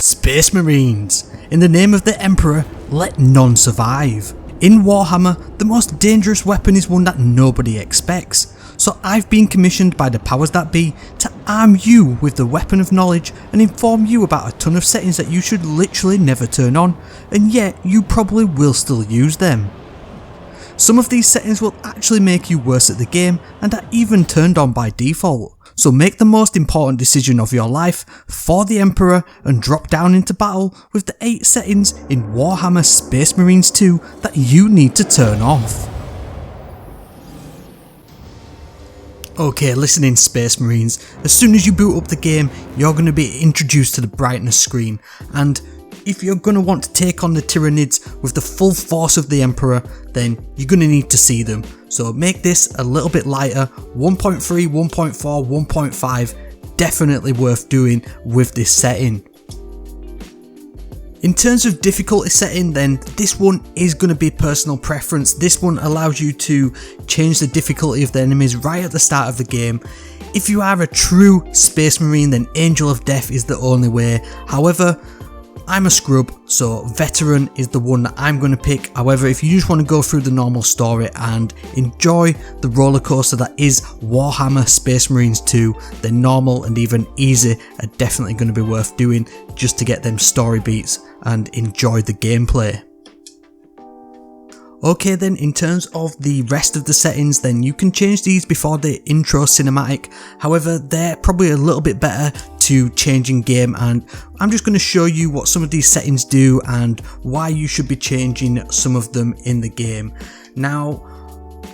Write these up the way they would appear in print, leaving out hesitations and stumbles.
Space Marines. In the name of the Emperor, let none survive. In Warhammer, the most dangerous weapon is one that nobody expects. So I've been commissioned by the powers that be to arm you with the weapon of knowledge and inform you about a ton of settings that you should literally never turn on, and yet you probably will still use them. Some of these settings will actually make you worse at the game and are even turned on by default. So make the most important decision of your life for the Emperor and drop down into battle with the 8 settings in Warhammer Space Marines 2 that you need to turn off. Okay, listen in Space Marines, as soon as you boot up the game you're going to be introduced to the brightness screen, and if you're going to want to take on the Tyranids with the full force of the Emperor, then you're going to need to see them. So make this a little bit lighter. 1.3, 1.4, 1.5, definitely worth doing with this setting. In terms of difficulty setting, then this one is going to be personal preference. This one allows you to change the difficulty of the enemies right at the start of the game. If you are a true Space Marine, then Angel of Death is the only way. However, I'm a scrub, so Veteran is the one that I'm going to pick. However, if you just want to go through the normal story and enjoy the roller coaster that is Warhammer Space Marines 2, then normal and even easy are definitely going to be worth doing just to get them story beats and enjoy the gameplay. Okay then, in terms of the rest of the settings, then you can change these before the intro cinematic. However, they're probably a little bit better to change in game, and I'm just going to show you what some of these settings do and why you should be changing some of them in the game. Now,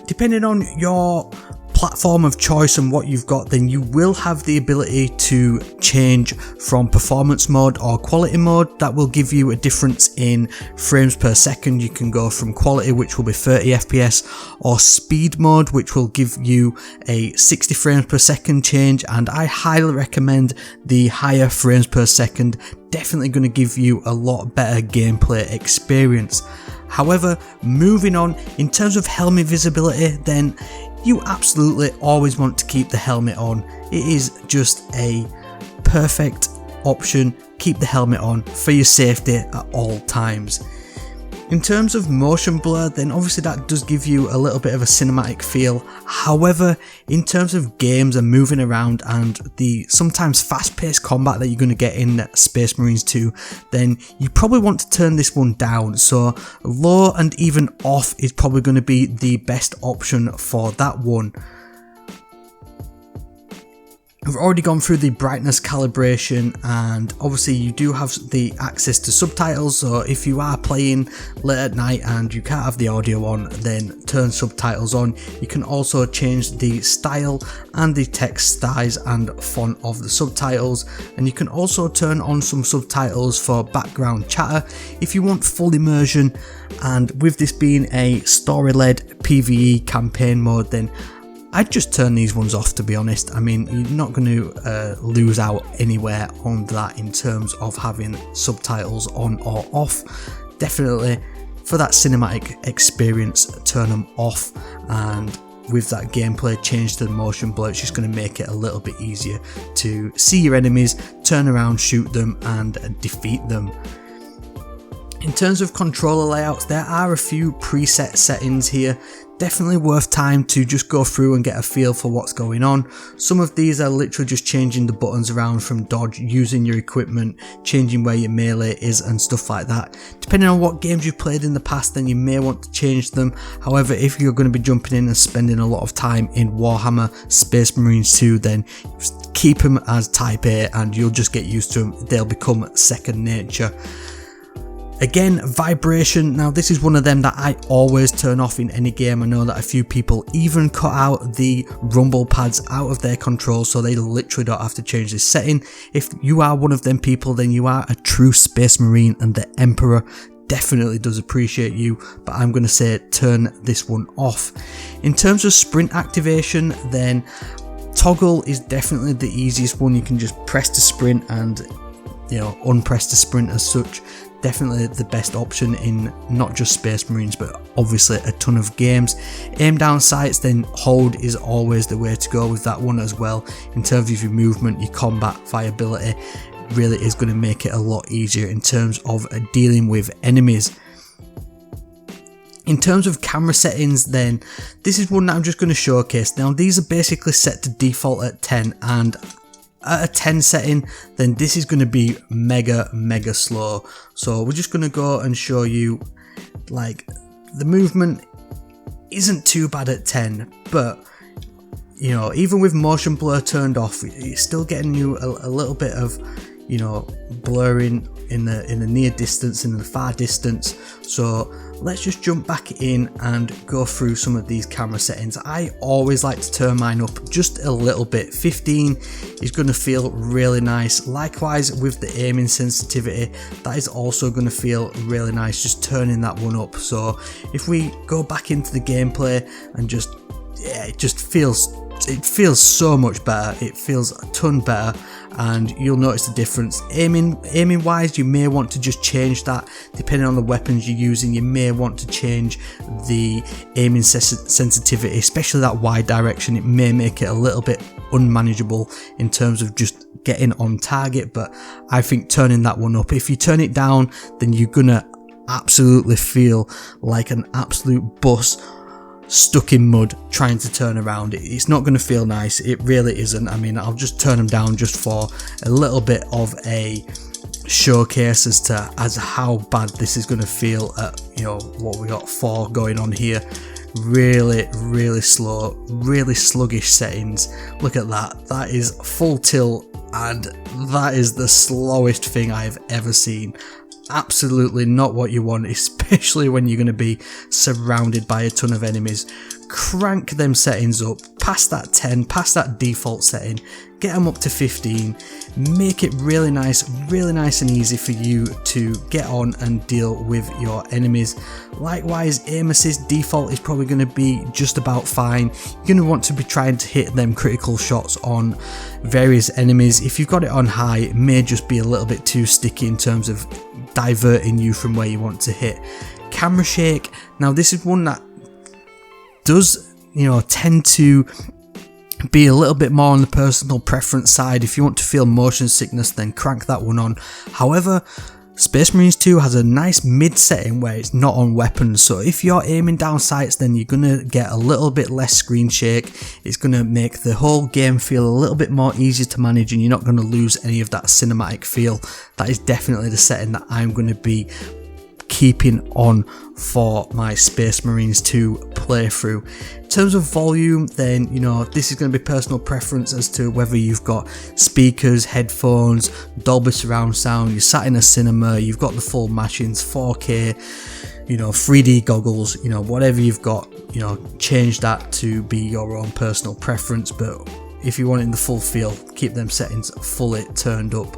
depending on your platform of choice and what you've got, then you will have the ability to change from performance mode or quality mode. That will give you a difference in frames per second. You can go from quality, which will be 30 FPS, or speed mode, which will give you a 60 frames per second change, and I highly recommend the higher frames per second. Definitely going to give you a lot better gameplay experience. However, moving on, in terms of helmet visibility, then you absolutely always want to keep the helmet on. It is just a perfect option. Keep the helmet on for your safety at all times. In terms of motion blur, then obviously that does give you a little bit of a cinematic feel. However, in terms of games and moving around and the sometimes fast-paced combat that you're going to get in Space Marines 2, then you probably want to turn this one down. So low and even off is probably going to be the best option for that one. I've already gone through the brightness calibration, and obviously you do have the access to subtitles, so if you are playing late at night and you can't have the audio on, then turn subtitles on. You can also change the style and the text size and font of the subtitles, and you can also turn on some subtitles for background chatter if you want full immersion. And with this being a story-led PvE campaign mode, then I'd just turn these ones off, to be honest. I mean, you're not going to lose out anywhere on that in terms of having subtitles on or off. Definitely for that cinematic experience, turn them off, and with that gameplay change to the motion blur, it's just going to make it a little bit easier to see your enemies, turn around, shoot them and defeat them. In terms of controller layouts, there are a few preset settings here. Definitely worth time to just go through and get a feel for what's going on. Some of these are literally just changing the buttons around from dodge, using your equipment, changing where your melee is and stuff like that. Depending on what games you've played in the past, then you may want to change them. However, if you're going to be jumping in and spending a lot of time in Warhammer Space Marines 2, then keep them as Type A and you'll just get used to them. They'll become second nature. Again, vibration. Now this is one of them that I always turn off in any game. I know that a few people even cut out the rumble pads out of their controls, so they literally don't have to change this setting. If you are one of them people, then you are a true Space Marine and the Emperor definitely does appreciate you, but I'm going to say turn this one off. In terms of sprint activation, then toggle is definitely the easiest one. You can just press to sprint and, you know, unpress to sprint as such. Definitely the best option in not just Space Marines, but obviously a ton of games. Aim down sights, then hold is always the way to go with that one as well. In terms of your movement, your combat viability, really is going to make it a lot easier in terms of dealing with enemies. In terms of camera settings, then this is one that I'm just going to showcase. Now these are basically set to default at 10, and at a 10 setting, then this is going to be mega slow. So we're just going to go and show you, like, the movement isn't too bad at 10, but you know, even with motion blur turned off, it's still getting you a little bit of, you know, blurring in the near distance, in the far distance. So let's just jump back in and go through some of these camera settings. I always like to turn mine up just a little bit. 15 is going to feel really nice. Likewise with the aiming sensitivity, that is also going to feel really nice, just turning that one up. So if we go back into the gameplay and just, yeah, it feels so much better. It feels a ton better, and you'll notice the difference. Aiming wise, you may want to just change that depending on the weapons you're using. You may want to change the aiming sensitivity, especially that wide direction. It may make it a little bit unmanageable in terms of just getting on target, but I think turning that one up, if you turn it down, then you're gonna absolutely feel like an absolute bus stuck in mud trying to turn around. It's not going to feel nice, it really isn't. I mean, I'll just turn them down just for a little bit of a showcase as to how bad this is going to feel at, you know, what we got 4 going on here. Really slow, really sluggish settings. Look at that, that is full tilt, and that is the slowest thing I've ever seen. Absolutely not what you want, especially when you're going to be surrounded by a ton of enemies. Crank them settings up past that 10, past that default setting, get them up to 15, make it really nice and easy for you to get on and deal with your enemies. Likewise, aim assist default is probably going to be just about fine. You're going to want to be trying to hit them critical shots on various enemies. If you've got it on high, it may just be a little bit too sticky in terms of diverting you from where you want to hit. Camera shake, now this is one that does, you know, tend to be a little bit more on the personal preference side. If you want to feel motion sickness, then crank that one on. However, Space Marines 2 has a nice mid setting where it's not on weapons, so if you're aiming down sights, then you're going to get a little bit less screen shake. It's going to make the whole game feel a little bit more easier to manage, and you're not going to lose any of that cinematic feel. That is definitely the setting that I'm going to be keeping on for my Space Marines 2 playthrough. In terms of volume, then, you know, this is going to be personal preference as to whether you've got speakers, headphones, Dolby surround sound, you're sat in a cinema, you've got the full matchings, 4K, you know, 3D goggles, you know, whatever you've got, you know, change that to be your own personal preference. But if you want it in the full feel, keep them settings fully turned up.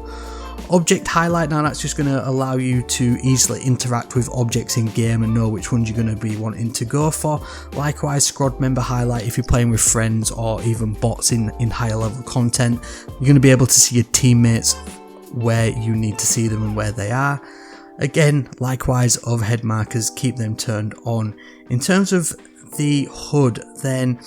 Object highlight, now that's just going to allow you to easily interact with objects in game and know which ones you're going to be wanting to go for. Likewise, squad member highlight, if you're playing with friends or even bots in higher level content, you're going to be able to see your teammates where you need to see them and where they are. Again, likewise, overhead markers, keep them turned on. In terms of the HUD, then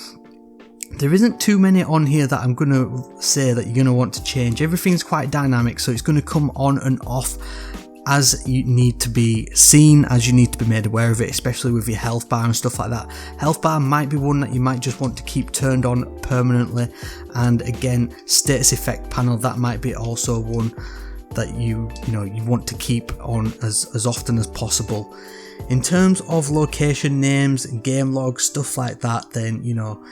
there isn't too many on here that I'm going to say that you're going to want to change. Everything's quite dynamic, so it's going to come on and off as you need to be seen, as you need to be made aware of it, especially with your health bar and stuff like that. Health bar might be one that you might just want to keep turned on permanently, and again, status effect panel, that might be also one that you want to keep on as often as possible. In terms of location names, game logs, stuff like that, then, you know,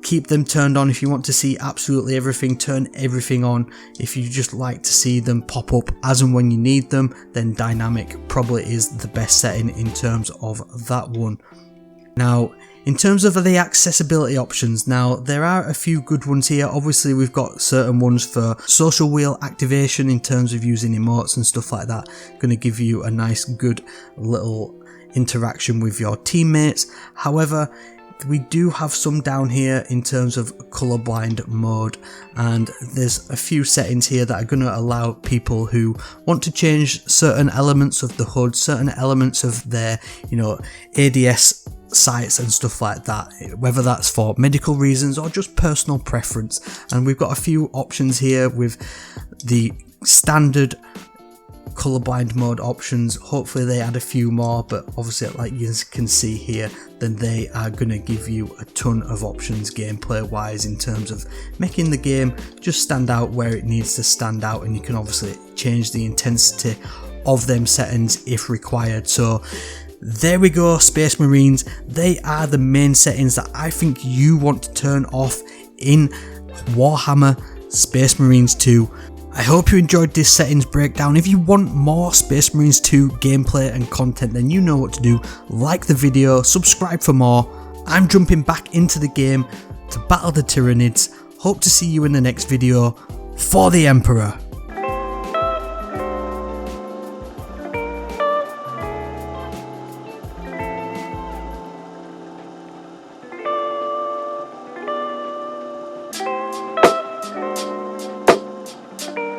keep them turned on. If you want to see absolutely everything, turn everything on. If you just like to see them pop up as and when you need them, then dynamic probably is the best setting in terms of that one. Now, in terms of the accessibility options, now there are a few good ones here. Obviously, we've got certain ones for social wheel activation in terms of using emotes and stuff like that. Going to give you a nice good little interaction with your teammates. However, we do have some down here in terms of colorblind mode, and there's a few settings here that are going to allow people who want to change certain elements of the HUD, certain elements of their, you know, ADS sights and stuff like that, whether that's for medical reasons or just personal preference. And we've got a few options here with the standard colorblind mode options. Hopefully they add a few more, but obviously like you can see here, then they are going to give you a ton of options gameplay wise in terms of making the game just stand out where it needs to stand out, and you can obviously change the intensity of them settings if required. So there we go, Space Marines. They are the main settings that I think you want to turn off in Warhammer Space Marines 2. I hope you enjoyed this settings breakdown. If you want more Space Marines 2 gameplay and content, then you know what to do. Like the video, subscribe for more. I'm jumping back into the game to battle the Tyranids. Hope to see you in the next video. For the Emperor.